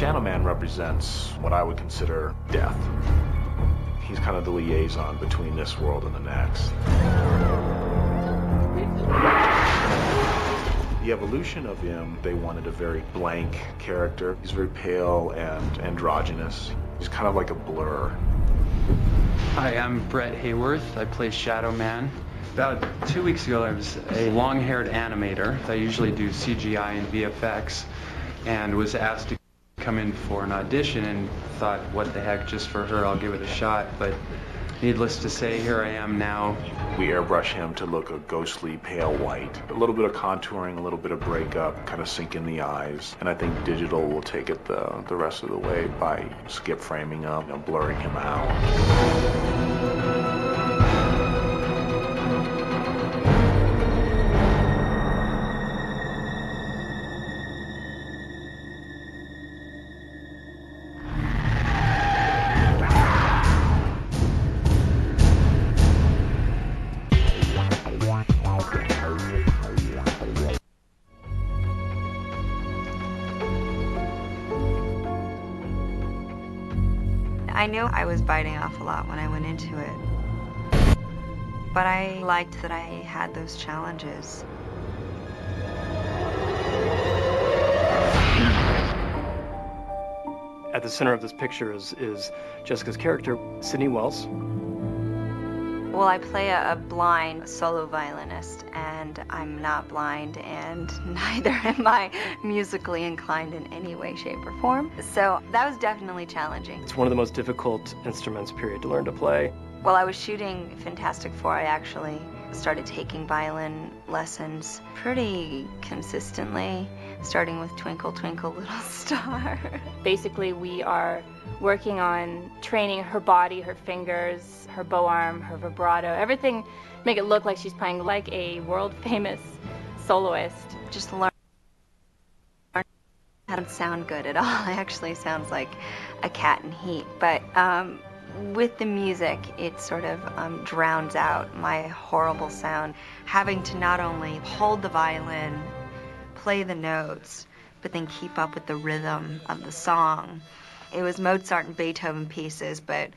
Shadow Man represents what I would consider death. He's kind of the liaison between this world and the next. The evolution of him, they wanted a very blank character. He's very pale and androgynous. He's kind of like a blur. Hi, I'm Brett Hayworth. I play Shadow Man. About 2 weeks ago, I was a long-haired animator. I usually do CGI and VFX, and was asked to come in for an audition, and thought, what the heck, just for her, I'll give it a shot. But needless to say, here I am now. We airbrush him to look a ghostly pale white. A little bit of contouring, a little bit of breakup, kind of sink in the eyes. And I think digital will take it the rest of the way by skip framing him, blurring him out. I knew I was biting off a lot when I went into it, but I liked that I had those challenges. At the center of this picture is Jessica's character, Sydney Wells. Well, I play a blind solo violinist, and I'm not blind, and neither am I musically inclined in any way, shape, or form. So that was definitely challenging. It's one of the most difficult instruments, period, to learn to play. While I was shooting Fantastic Four, I actually started taking violin lessons pretty consistently, starting with Twinkle, Twinkle, Little Star. Basically, we are working on training her body, her fingers, her bow arm, her vibrato, everything, make it look like she's playing like a world-famous soloist. Just learn. It doesn't sound good at all. It actually sounds like a cat in heat. But with the music, it sort of drowns out my horrible sound. Having to not only hold the violin, play the notes, but then keep up with the rhythm of the song. It was Mozart and Beethoven pieces, but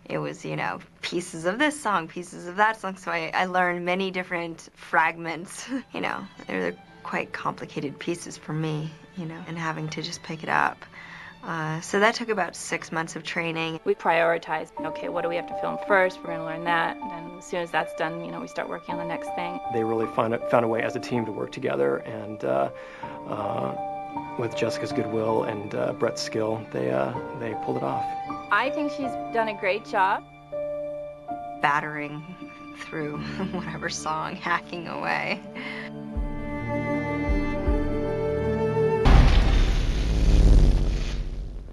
it was, you know, pieces of this song, pieces of that song. So I learned many different fragments. You know, they're quite complicated pieces for me, you know, and having to just pick it up. So that took about 6 months of training. We prioritize, okay, what do we have to film first? We're gonna learn that. And then as soon as that's done, you know, we start working on the next thing. They really found a way as a team to work together, and with Jessica's goodwill and Brett's skill, they pulled it off. I think she's done a great job. Battering through whatever song, hacking away.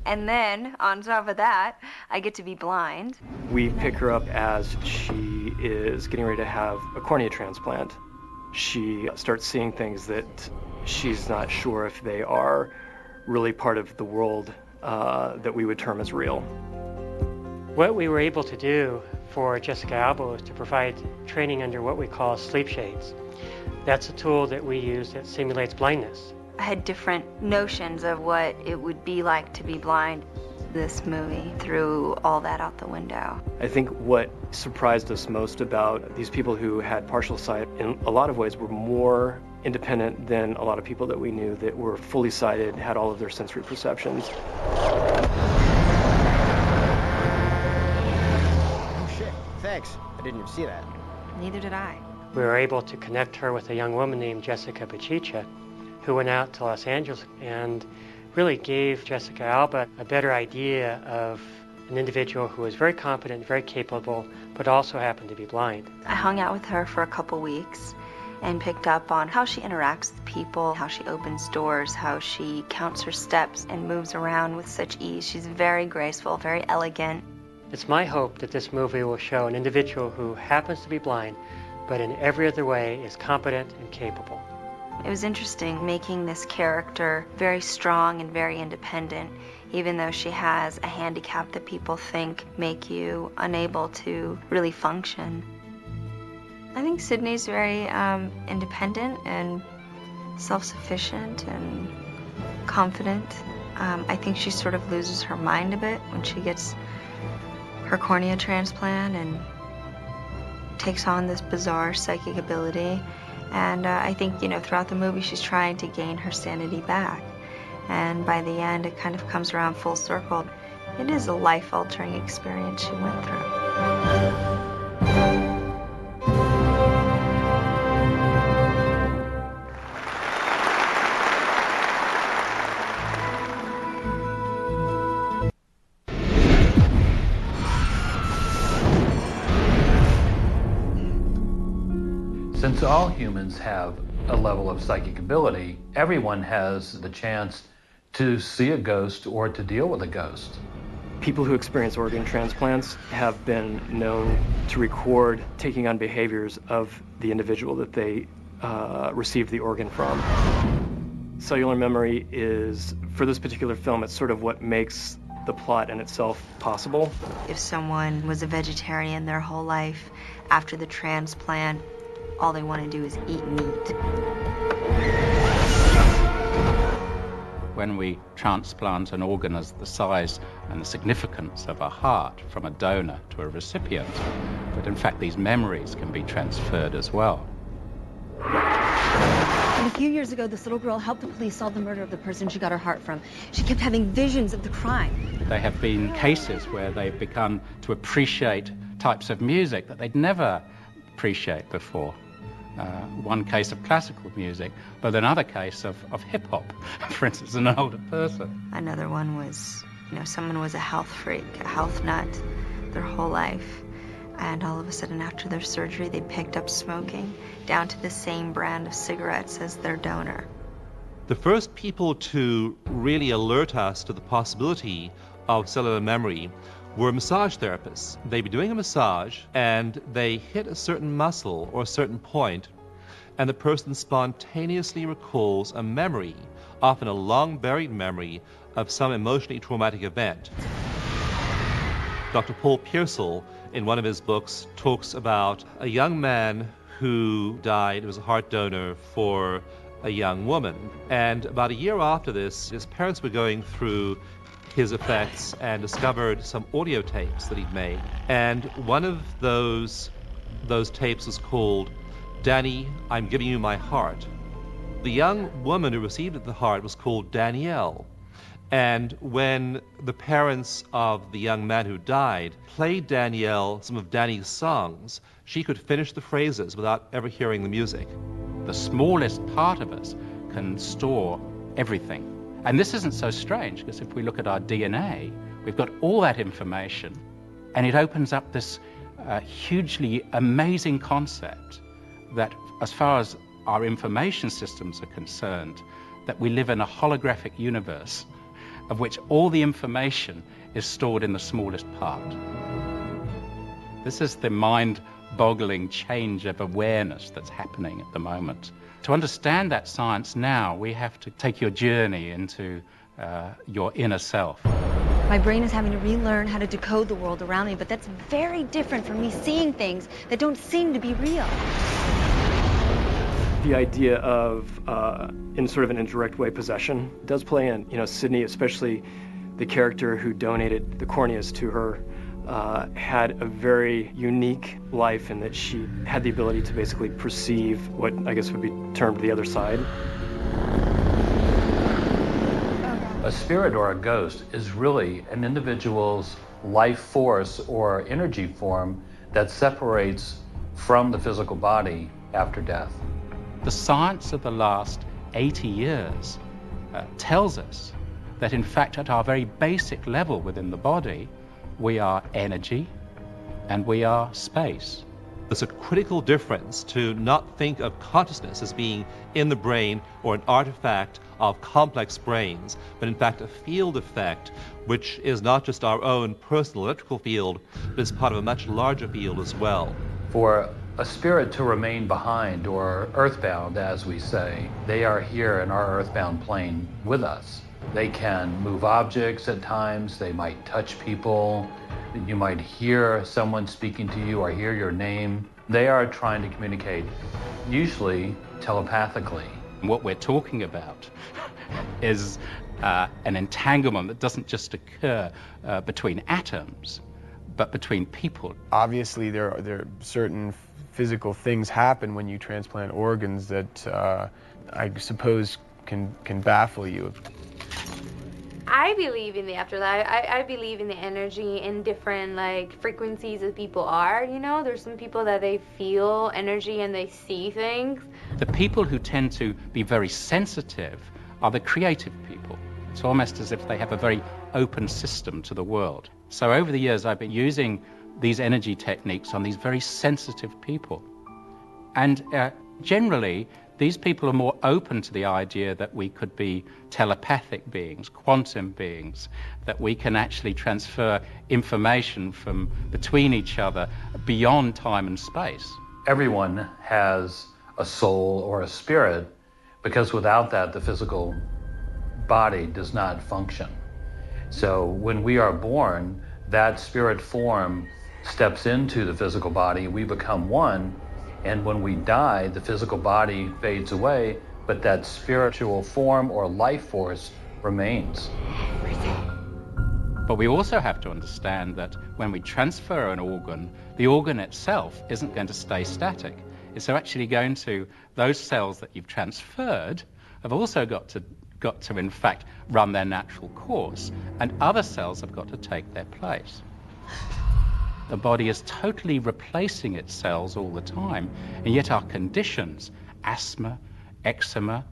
And then, on top of that, I get to be blind. We pick her up as she is getting ready to have a cornea transplant. She starts seeing things that she's not sure if they are really part of the world that we would term as real. What we were able to do for Jessica Alba was to provide training under what we call sleep shades. That's a tool that we use that simulates blindness. I had different notions of what it would be like to be blind. This movie threw all that out the window. I think what surprised us most about these people who had partial sight, in a lot of ways, were more independent than a lot of people that we knew that were fully sighted, had all of their sensory perceptions. Oh shit, thanks. I didn't even see that. Neither did I. We were able to connect her with a young woman named Jessica Bachicha, who went out to Los Angeles and really gave Jessica Alba a better idea of an individual who was very competent, very capable, but also happened to be blind. I hung out with her for a couple weeks and picked up on how she interacts with people, how she opens doors, how she counts her steps and moves around with such ease. She's very graceful, very elegant. It's my hope that this movie will show an individual who happens to be blind, but in every other way is competent and capable. It was interesting making this character very strong and very independent, even though she has a handicap that people think make you unable to really function. I think Sydney's very independent and self-sufficient and confident. I think she sort of loses her mind a bit when she gets her cornea transplant and takes on this bizarre psychic ability. And I think, throughout the movie she's trying to gain her sanity back. And by the end, it kind of comes around full circle. It is a life-altering experience she went through. Since all humans have a level of psychic ability, everyone has the chance to see a ghost or to deal with a ghost. People who experience organ transplants have been known to record taking on behaviors of the individual that they received the organ from. Cellular memory is, for this particular film, it's sort of what makes the plot in itself possible. If someone was a vegetarian their whole life, after the transplant, all they want to do is eat meat. When we transplant an organ as the size and the significance of a heart from a donor to a recipient, but in fact these memories can be transferred as well. And a few years ago, this little girl helped the police solve the murder of the person she got her heart from. She kept having visions of the crime. There have been cases where they've begun to appreciate types of music that they'd never appreciate before. One case of classical music, but another case of hip-hop, for instance, an older person. Another one was, someone was a health freak, a health nut their whole life. And all of a sudden after their surgery, they picked up smoking down to the same brand of cigarettes as their donor. The first people to really alert us to the possibility of cellular memory were massage therapists. They'd be doing a massage and they hit a certain muscle or a certain point and the person spontaneously recalls a memory, often a long buried memory, of some emotionally traumatic event. Dr. Paul Pearsall, in one of his books, talks about a young man who died, was a heart donor for a young woman. And about a year after this, his parents were going through his effects and discovered some audio tapes that he'd made. And one of those tapes was called Danny, I'm Giving You My Heart. The young woman who received the heart was called Danielle. And when the parents of the young man who died played Danielle some of Danny's songs, she could finish the phrases without ever hearing the music. The smallest part of us can store everything. And this isn't so strange, because if we look at our DNA, we've got all that information, and it opens up this hugely amazing concept that, as far as our information systems are concerned, that we live in a holographic universe of which all the information is stored in the smallest part. This is the mind-boggling change of awareness that's happening at the moment. To understand that science now, we have to take your journey into your inner self. My brain is having to relearn how to decode the world around me, but that's very different from me seeing things that don't seem to be real. The idea of, in sort of an indirect way, possession does play in. Sydney, especially the character who donated the corneas to her, had a very unique life in that she had the ability to basically perceive what I guess would be termed the other side. A spirit or a ghost is really an individual's life force or energy form that separates from the physical body after death. The science of the last 80 years tells us that, in fact, at our very basic level within the body, we are energy and we are space. There's a critical difference to not think of consciousness as being in the brain or an artifact of complex brains, but in fact a field effect which is not just our own personal electrical field, but is part of a much larger field as well. For a spirit to remain behind, or earthbound as we say, they are here in our earthbound plane with us. They can move objects at times, they might touch people, you might hear someone speaking to you or hear your name. They are trying to communicate, usually telepathically. What we're talking about is an entanglement that doesn't just occur between atoms, but between people. Obviously, there are certain physical things happen when you transplant organs that I suppose can baffle you. I believe in the afterlife. I believe in the energy in different frequencies that people are, you know? There's some people that they feel energy and they see things. The people who tend to be very sensitive are the creative people. It's almost as if they have a very open system to the world. So over the years, I've been using these energy techniques on these very sensitive people. And generally, these people are more open to the idea that we could be telepathic beings, quantum beings, that we can actually transfer information from between each other beyond time and space. Everyone has a soul or a spirit, because without that, the physical body does not function. So when we are born, that spirit form steps into the physical body, we become one, and when we die, the physical body fades away, but that spiritual form or life force remains. But we also have to understand that when we transfer an organ, the organ itself isn't going to stay static. It's actually going to, those cells that you've transferred have also got to in fact run their natural course, and other cells have got to take their place. The body is totally replacing its cells all the time, and yet our conditions, asthma, eczema,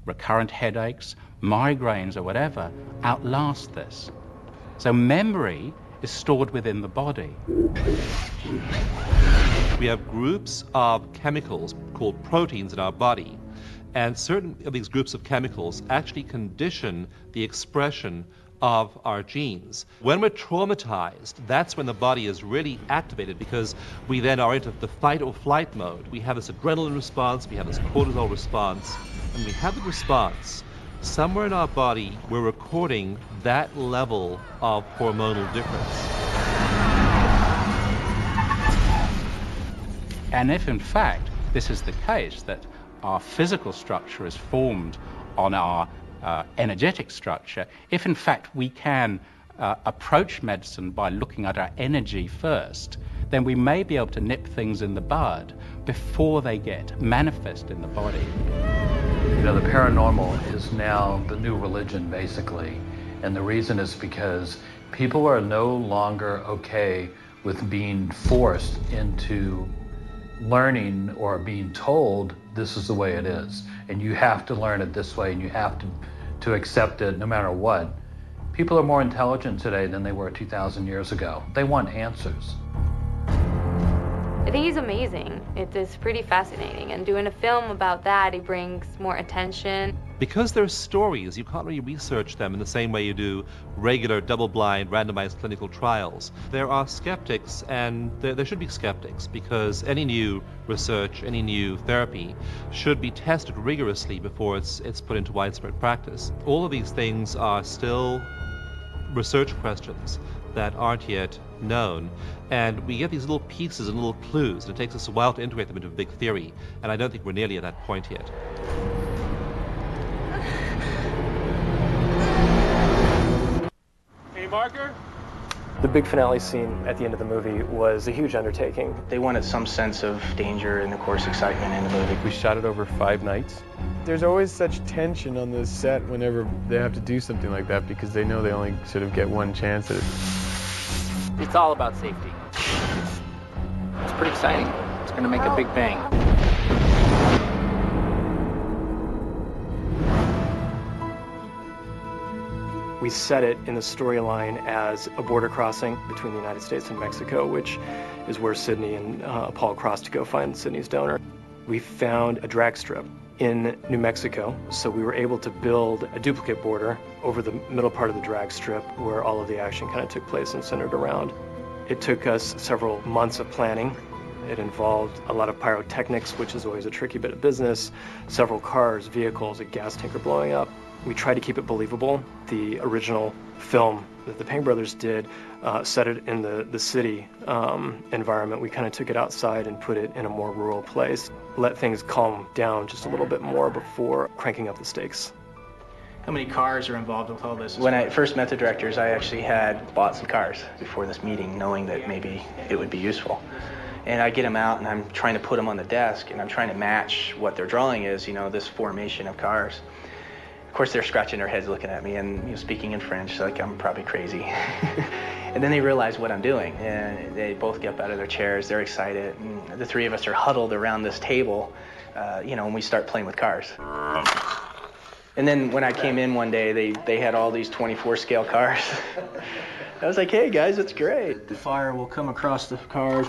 recurrent headaches, migraines or whatever, outlast this. So memory is stored within the body. We have groups of chemicals called proteins in our body, and certain of these groups of chemicals actually condition the expression of our genes. When we're traumatized, that's when the body is really activated, because we then are into the fight or flight mode. We have this adrenaline response, we have this cortisol response, and we have the response. Somewhere in our body, we're recording that level of hormonal difference. And if in fact this is the case, that our physical structure is formed on our energetic structure, if in fact we can approach medicine by looking at our energy first, then we may be able to nip things in the bud before they get manifest in the body. You know, the paranormal is now the new religion, basically. And the reason is because people are no longer okay with being forced into learning or being told this is the way it is, and you have to learn it this way, and you have to accept it no matter what. People are more intelligent today than they were 2,000 years ago. They want answers. I think he's amazing. It's pretty fascinating, and doing a film about that, it brings more attention. Because they're stories, you can't really research them in the same way you do regular double-blind randomized clinical trials. There are skeptics, and there should be skeptics, because any new research, any new therapy should be tested rigorously before it's put into widespread practice. All of these things are still research questions that aren't yet known, and we get these little pieces and little clues, and it takes us a while to integrate them into a big theory, and I don't think we're nearly at that point yet. Any marker? The big finale scene at the end of the movie was a huge undertaking. They wanted some sense of danger and, of course, excitement in the movie. We shot it over 5 nights. There's always such tension on the set whenever they have to do something like that, because they know they only sort of get one chance at it. It's all about safety. It's pretty exciting. It's going to make a big bang. We set it in the storyline as a border crossing between the United States and Mexico, which is where Sydney and Paul crossed to go find Sydney's donor. We found a drag strip in New Mexico, so we were able to build a duplicate border over the middle part of the drag strip where all of the action kind of took place and centered around. It took us several months of planning. It involved a lot of pyrotechnics, which is always a tricky bit of business, several cars, vehicles, a gas tanker blowing up. We tried to keep it believable. The original film that the Pang brothers did set it in the city environment. We kind of took it outside and put it in a more rural place. Let things calm down just a little bit more before cranking up the stakes. How many cars are involved with all this? When I first met the directors, I actually had bought some cars before this meeting, knowing that maybe it would be useful. And I get them out, and I'm trying to put them on the desk, and I'm trying to match what their drawing is, you know, this formation of cars. Of course, they're scratching their heads looking at me and, you know, speaking in French, like I'm probably crazy. And then they realize what I'm doing, and they both get up out of their chairs. They're excited, and the three of us are huddled around this table, you know, and we start playing with cars. And then when I came in one day, they had all these 24 scale cars. I was like, hey guys, that's great. The fire will come across the cars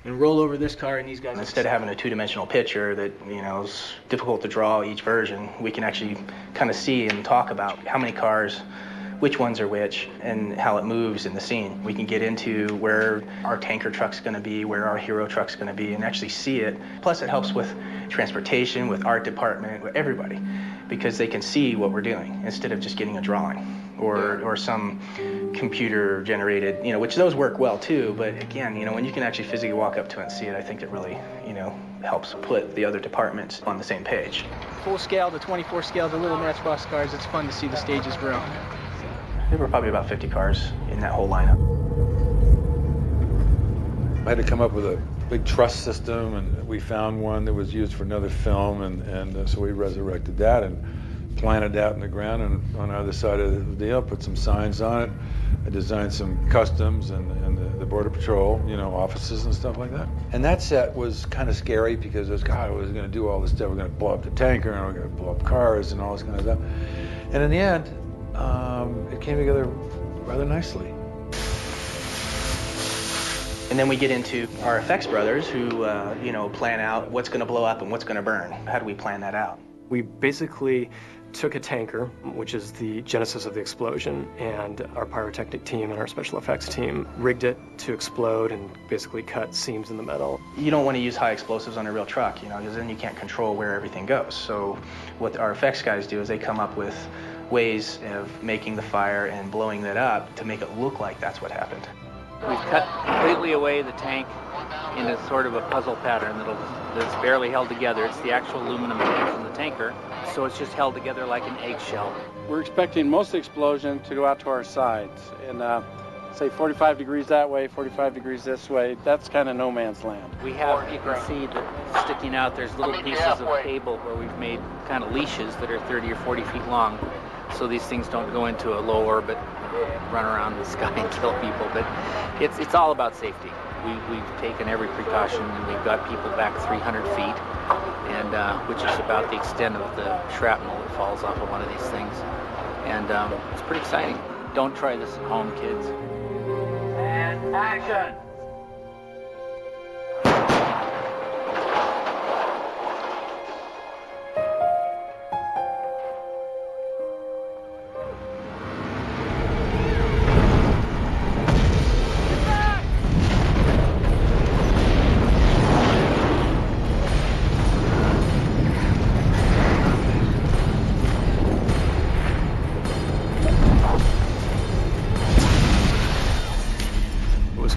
and roll over this car, and these guys... Instead of having a two-dimensional picture that, you know, is difficult to draw each version, we can actually kind of see and talk about how many cars, which ones are which, and how it moves in the scene. We can get into where our tanker truck's going to be, where our hero truck's going to be, and actually see it. Plus, it helps with transportation, with art department, with everybody, because they can see what we're doing instead of just getting a drawing or some computer-generated, you know, which those work well too. But again, you know, when you can actually physically walk up to it and see it, I think it really, you know, helps put the other departments on the same page. Full scale, the 24 scale, the little matchbox cars, it's fun to see the stages grow. There were probably about 50 cars in that whole lineup. I had to come up with a big truss system, and we found one that was used for another film, and so we resurrected that and planted that in the ground, and on the other side of the deal, put some signs on it. I designed some customs and the Border Patrol, you know, offices and stuff like that. And that set was kind of scary because I was going to do all this stuff. We're going to blow up the tanker, and we're going to blow up cars and all this kind of stuff. And in the end, it came together rather nicely. And then we get into our effects brothers who, you know, plan out what's going to blow up and what's going to burn. How do we plan that out? We basically took a tanker, which is the genesis of the explosion, and our pyrotechnic team and our special effects team rigged it to explode and basically cut seams in the metal. You don't want to use high explosives on a real truck, you know, because then you can't control where everything goes. So what our effects guys do is they come up with ways of making the fire and blowing that up to make it look like that's what happened. We've cut completely away the tank in a sort of a puzzle pattern that's barely held together. It's the actual aluminum tank from the tanker, so it's just held together like an eggshell. We're expecting most of the explosion to go out to our sides, and say 45 degrees that way, 45 degrees this way. That's kind of no man's land. We have, you can see that sticking out, there's little pieces of cable where we've made kind of leashes that are 30 or 40 feet long, so these things don't go into a low orbit, run around the sky and kill people. But it's all about safety. We've taken every precaution, and we've got people back 300 feet, and which is about the extent of the shrapnel that falls off of one of these things. And it's pretty exciting. Don't try this at home, kids. And action!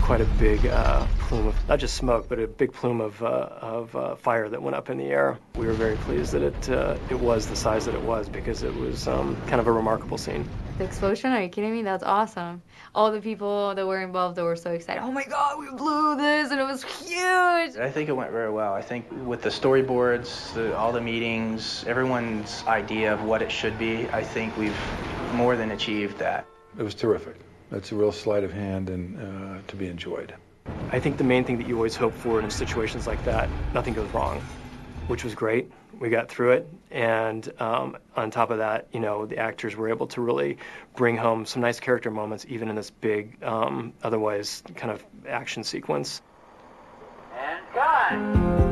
Quite a big plume of, not just smoke, but a big plume of fire that went up in the air. We were very pleased that it was the size that it was, because it was kind of a remarkable scene. The explosion? Are you kidding me? That's awesome. All the people that were involved, that were so excited. Oh my God, we blew this, and it was huge. I think it went very well. I think with the storyboards, all the meetings, everyone's idea of what it should be, I think we've more than achieved that. It was terrific. It's a real sleight of hand and to be enjoyed. I think the main thing that you always hope for in situations like that, nothing goes wrong, which was great. We got through it, and on top of that, you know, the actors were able to really bring home some nice character moments, even in this big, otherwise kind of action sequence. And cut!